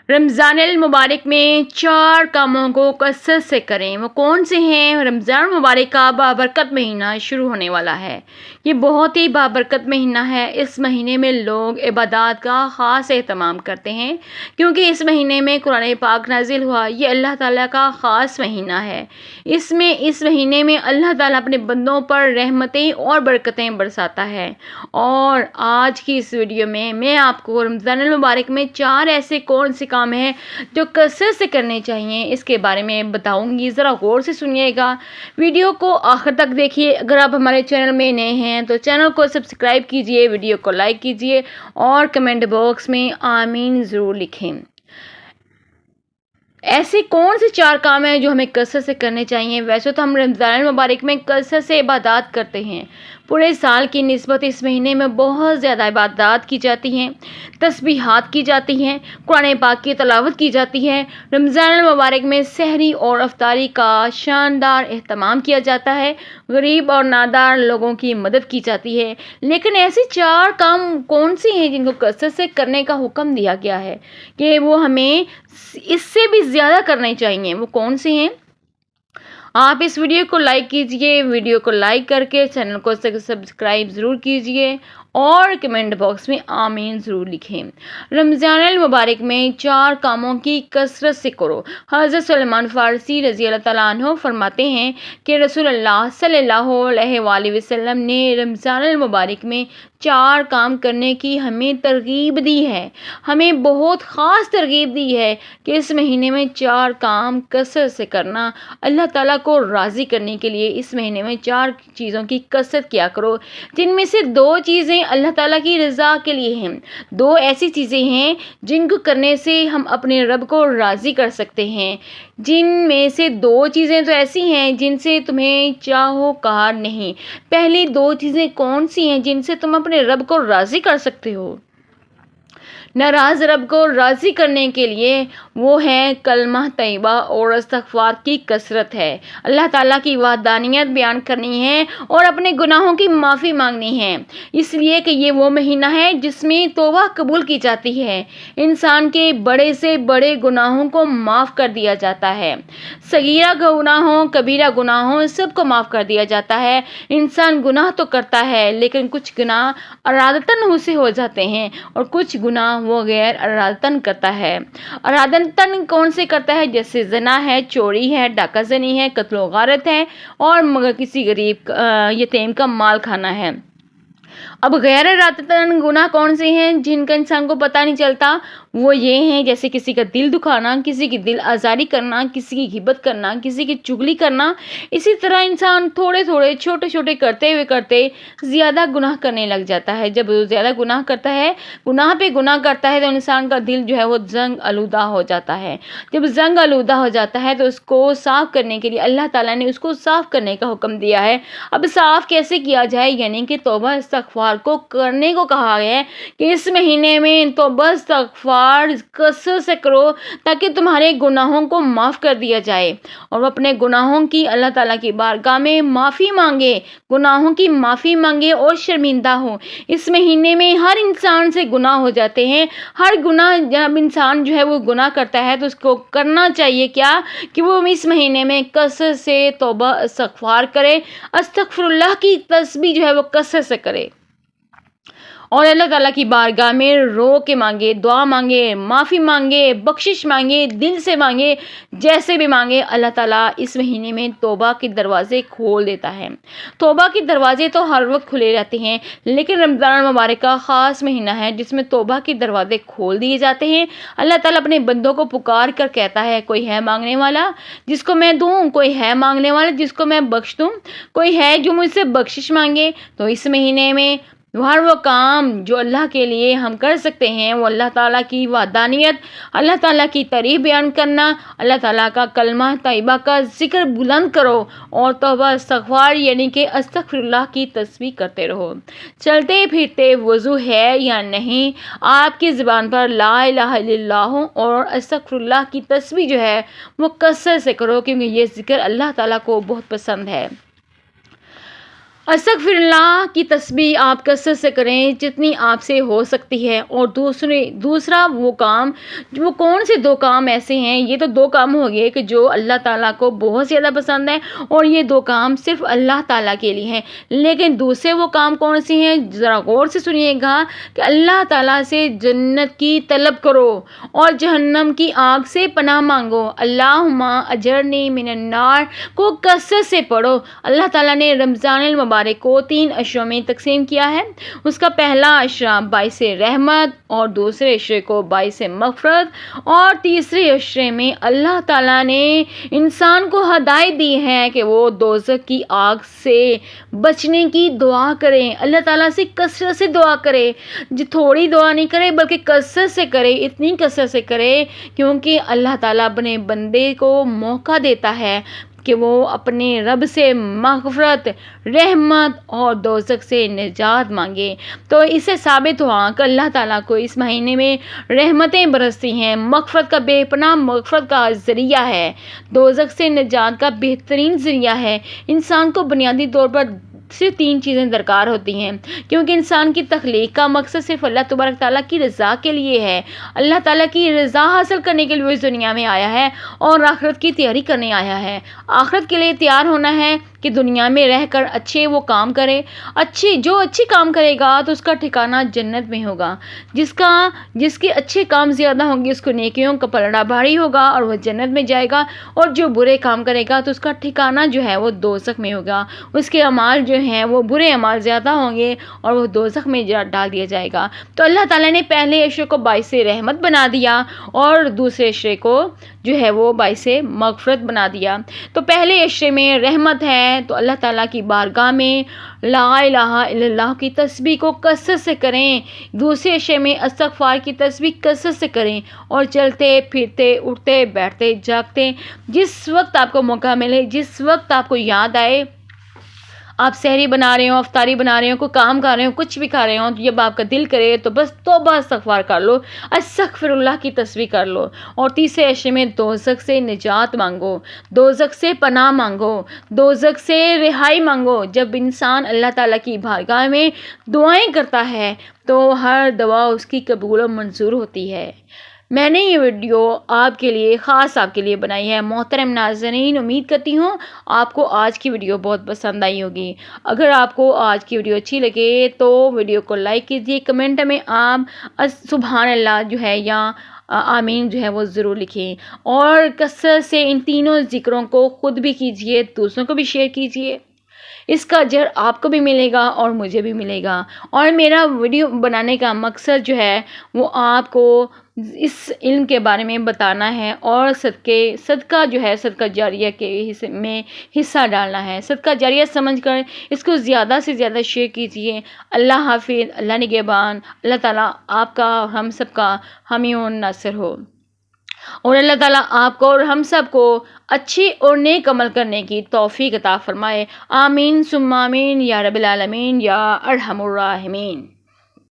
رمضان المبارک میں 4 کاموں کو کثرت سے کریں۔ وہ کون سے ہیں؟ رمضان المبارک کا بابرکت مہینہ شروع ہونے والا ہے۔ یہ بہت ہی بابرکت مہینہ ہے۔ اس مہینے میں لوگ عبادات کا خاص اہتمام کرتے ہیں کیونکہ اس مہینے میں قرآن پاک نازل ہوا۔ یہ اللہ تعالیٰ کا خاص مہینہ ہے۔ اس مہینے میں اللہ تعالیٰ اپنے بندوں پر رحمتیں اور برکتیں برساتا ہے۔ اور آج کی اس ویڈیو میں آپ کو رمضان المبارک میں 4 ایسے کون سے کام ہیں جو کثرت سے کرنے چاہیے اس کے بارے میں بتاؤں گی۔ ذرا غور سے سنیے گا، ویڈیو کو آخر تک دیکھیے۔ اگر آپ ہمارے چینل میں نئے ہیں تو چینل کو سبسکرائب کیجئے، ویڈیو کو لائک کیجئے اور کمنٹ باکس میں آمین ضرور لکھیں۔ ایسے کون سے 4 کام ہیں جو ہمیں کثرت سے کرنے چاہیے؟ ویسے تو ہم رمضان المبارک میں کثرت سے عبادات کرتے ہیں۔ پورے سال کی نسبت اس مہینے میں بہت زیادہ عبادات کی جاتی ہیں، تسبیحات کی جاتی ہیں، قرآن پاک کی تلاوت کی جاتی ہے۔ رمضان المبارک میں سحری اور افطاری کا شاندار اہتمام کیا جاتا ہے، غریب اور نادار لوگوں کی مدد کی جاتی ہے۔ لیکن ایسے 4 کام کون سے ہیں جن کو کثرت سے کرنے کا حکم دیا گیا ہے کہ وہ ہمیں اس سے بھی زیادہ کرنے چاہیے؟ وہ کون سے ہیں؟ آپ اس ویڈیو کو لائک کیجئے، ویڈیو کو لائک کر کے چینل کو سبسکرائب ضرور کیجئے اور کمنٹ باکس میں آمین ضرور لکھیں۔ رمضان المبارک میں 4 کاموں کی کثرت سے کرو۔ حضرت سلمان فارسی رضی اللہ تعالیٰ عنہ فرماتے ہیں کہ رسول اللہ صلی اللہ علیہ وآلہ وسلم نے رمضان المبارک میں 4 کام کرنے کی ہمیں ترغیب دی ہے، ہمیں بہت خاص ترغیب دی ہے کہ اس مہینے میں 4 کام کثرت سے کرنا۔ اللہ تعالیٰ کو راضی کرنے کے لیے اس مہینے میں 4 چیزوں کی کثرت کیا کرو، جن میں سے 2 چیزیں اللہ تعالیٰ کی رضا کے لیے ہیں۔ 2 ایسی چیزیں ہیں جن کو کرنے سے ہم اپنے رب کو راضی کر سکتے ہیں۔ جن میں سے 2 چیزیں تو ایسی ہیں جن سے تمہیں چاہو کہا نہیں۔ پہلی 2 چیزیں کون سی ہیں جن سے تم اپنے رب کو راضی کر سکتے ہو؟ ناراض رب کو راضی کرنے کے لیے وہ ہے کلمہ طیبہ اور استغفار کی کثرت ہے، اللہ تعالیٰ کی وحدانیت بیان کرنی ہے اور اپنے گناہوں کی معافی مانگنی ہے، اس لیے کہ یہ وہ مہینہ ہے جس میں توبہ قبول کی جاتی ہے۔ انسان کے بڑے سے بڑے گناہوں کو معاف کر دیا جاتا ہے، صغیرہ گناہوں کبیرہ گناہوں سب کو معاف کر دیا جاتا ہے۔ انسان گناہ تو کرتا ہے لیکن کچھ گناہ ارادتاً سے ہو جاتے ہیں اور کچھ گناہ وہ غیر ارادتاً کرتا ہے۔ ارادتاً کون سے کرتا ہے؟ جیسے زنا ہے، چوری ہے، ڈاکہ زنی ہے، قتل و غارت ہے اور مگر کسی غریب یتیم کا مال کھانا ہے۔ اب غیر ارادتاً گناہ کون سے ہیں جن کا انسان کو پتہ نہیں چلتا؟ وہ یہ ہیں جیسے کسی کا دل دکھانا، کسی کی دل آزاری کرنا، کسی کی غیبت کرنا، کسی کی چغلی کرنا۔ اسی طرح انسان تھوڑے تھوڑے چھوٹے چھوٹے کرتے زیادہ گناہ کرنے لگ جاتا ہے۔ جب وہ زیادہ گناہ کرتا ہے، گناہ پہ گناہ کرتا ہے تو انسان کا دل جو ہے وہ زنگ آلودہ ہو جاتا ہے۔ جب زنگ آلودہ ہو جاتا ہے تو اس کو صاف کرنے کے لیے اللہ تعالیٰ نے اس کو صاف کرنے کا حکم دیا ہے۔ اب صاف کیسے کیا جائے؟ یعنی کہ توبہ استغفار کو کرنے کو کہا گیا ہے کہ اس مہینے میں توبہ استغفار کثرت سے کرو تاکہ تمہارے گناہوں کو معاف کر دیا جائے اور اپنے گناہوں کی اللہ تعالیٰ کی بارگاہ میں معافی مانگے، گناہوں کی معافی مانگے اور شرمندہ ہو۔ اس مہینے میں ہر انسان سے گناہ ہو جاتے ہیں۔ ہر گناہ جب انسان جو ہے وہ گناہ کرتا ہے تو اس کو کرنا چاہیے کیا کہ وہ اس مہینے میں کثرت سے توبہ استغفار کرے، استغفر اللہ کی تسبیح جو ہے وہ کثرت سے کرے اور اللہ تعالیٰ کی بارگاہ میں رو کے مانگے، دعا مانگے، معافی مانگے، بخشش مانگے، دل سے مانگے، جیسے بھی مانگے۔ اللہ تعالیٰ اس مہینے میں توبہ کے دروازے کھول دیتا ہے۔ توبہ کے دروازے تو ہر وقت کھلے رہتے ہیں لیکن رمضان المبارک کا خاص مہینہ ہے جس میں توبہ کے دروازے کھول دیے جاتے ہیں۔ اللہ تعالیٰ اپنے بندوں کو پکار کر کہتا ہے، کوئی ہے مانگنے والا جس کو میں دوں، کوئی ہے مانگنے والا جس کو میں بخش دوں، کوئی ہے جو مجھ سے بخشش مانگے۔ تو اس مہینے میں ہر وہ کام جو اللہ کے لیے ہم کر سکتے ہیں وہ اللہ تعالیٰ کی وحدانیت، اللہ تعالیٰ کی تعریف بیان کرنا، اللہ تعالیٰ کا کلمہ طیبہ کا ذکر بلند کرو اور توبہ استغفار یعنی کہ استغفر اللہ کی تسبیح کرتے رہو۔ چلتے پھرتے وضو ہے یا نہیں، آپ کی زبان پر لا الہ الا اللہ اور استغفر اللہ کی تسبیح جو ہے وہ کثرت سے کرو کیونکہ یہ ذکر اللہ تعالیٰ کو بہت پسند ہے۔ استغفر اللہ کی تسبیح آپ کثرت سے کریں جتنی آپ سے ہو سکتی ہے. اور دوسرا وہ کام، وہ کون سے دو کام ایسے ہیں، یہ تو دو کام ہو گئے کہ جو اللہ تعالیٰ کو بہت زیادہ پسند ہے، اور یہ دو کام صرف اللہ تعالیٰ کے لیے ہیں. لیکن دوسرے وہ کام کون سے ہیں، ذرا غور سے سنیے گا کہ اللہ تعالیٰ سے جنت کی طلب کرو اور جہنم کی آگ سے پناہ مانگو. اللہم اجرنی من النار کو کثرت سے پڑھو. اللہ تعالیٰ نے رمضان المبارک کو 3 اشروں میں تقسیم کیا ہے. اس کا پہلا اشرہ باعث رحمت، اور دوسرے اشرے کو باعث مغفرت، اور تیسرے اشرے میں اللہ تعالیٰ نے انسان کو ہدایت دی ہے کہ وہ دوزخ کی آگ سے بچنے کی دعا کریں. اللہ تعالیٰ سے کثرت سے دعا کرے، تھوڑی دعا نہیں کرے بلکہ کثرت سے کرے، اتنی کثرت سے کرے کیونکہ اللہ تعالیٰ اپنے بندے کو موقع دیتا ہے کہ وہ اپنے رب سے مغفرت، رحمت اور دوزخ سے نجات مانگے. تو اس سے ثابت ہوا کہ اللہ تعالیٰ کو اس مہینے میں رحمتیں برستی ہیں، مغفرت کا بے پناہ مغفرت کا ذریعہ ہے، دوزخ سے نجات کا بہترین ذریعہ ہے. انسان کو بنیادی طور پر صرف 3 چیزیں درکار ہوتی ہیں، کیونکہ انسان کی تخلیق کا مقصد صرف اللہ تبارک تعالیٰ کی رضا کے لیے ہے. اللہ تعالیٰ کی رضا حاصل کرنے کے لیے وہ اس دنیا میں آیا ہے اور آخرت کی تیاری کرنے آیا ہے. آخرت کے لیے تیار ہونا ہے کہ دنیا میں رہ کر اچھے وہ کام کرے. جو اچھی کام کرے گا تو اس کا ٹھکانہ جنت میں ہوگا. جس کے اچھے کام زیادہ ہوں گے اس کو نیکیوں کا پلڑا بھاری ہوگا اور وہ جنت میں جائے گا. اور جو برے کام کرے گا تو اس کا ٹھکانہ جو ہے وہ دوزخ میں ہوگا. اس کے اعمال جو ہیں وہ برے اعمال زیادہ ہوں گے اور وہ دوزخ میں ڈال دیا جائے گا. تو اللہ تعالیٰ نے پہلے عشرے کو باعث رحمت بنا دیا اور دوسرے عشرے کو جو ہے وہ باعث مغفرت بنا دیا. تو پہلے عشرے میں رحمت ہے تو اللہ تعالیٰ کی بارگاہ میں لا الہ الا اللہ کی تسبیح کو کثرت سے کریں. دوسرے عشرے میں استغفار کی تسبیح کثرت سے کریں اور چلتے پھرتے اٹھتے بیٹھتے جاگتے جس وقت آپ کو موقع ملے، جس وقت آپ کو یاد آئے، آپ سحری بنا رہے ہوں، افطاری بنا رہے ہوں، کوئی کام کر رہے ہوں، کچھ بھی کر رہے ہوں، جب آپ کا دل کرے تو بس توبہ استغفار کر لو، استغفر اللہ کی تسبیح کر لو. اور تیسرے عشرے میں دوزخ سے نجات مانگو، دوزخ سے پناہ مانگو، دوزخ سے رہائی مانگو. جب انسان اللہ تعالیٰ کی بارگاہ میں دعائیں کرتا ہے تو ہر دعا اس کی قبول و منظور ہوتی ہے. میں نے یہ ویڈیو آپ کے لیے، خاص آپ کے لیے بنائی ہے. محترم ناظرین، امید کرتی ہوں آپ کو آج کی ویڈیو بہت پسند آئی ہوگی. اگر آپ کو آج کی ویڈیو اچھی لگے تو ویڈیو کو لائک کیجیے، کمنٹ میں آپ سبحان اللہ جو ہے یا آمین جو ہے وہ ضرور لکھیں، اور کثرت سے ان تینوں ذکروں کو خود بھی کیجیے، دوسروں کو بھی شیئر کیجیے. اس کا اجر آپ کو بھی ملے گا اور مجھے بھی ملے گا. اور میرا ویڈیو بنانے کا مقصد جو ہے وہ آپ کو اس علم کے بارے میں بتانا ہے اور صدقہ جو ہے صدقہ جاریہ کے میں حصہ ڈالنا ہے. صدقہ جاریہ سمجھ کر اس کو زیادہ سے زیادہ شیئر کیجیے. اللہ حافظ، اللہ نگہبان. اللہ تعالیٰ آپ کا اور ہم سب کا حامی و ناصر ہو، اور اللہ تعالیٰ آپ کو اور ہم سب کو اچھی اور نیک عمل کرنے کی توفیق عطا فرمائے. آمین ثم آمین یا رب العالمین یا ارحم الراحمین.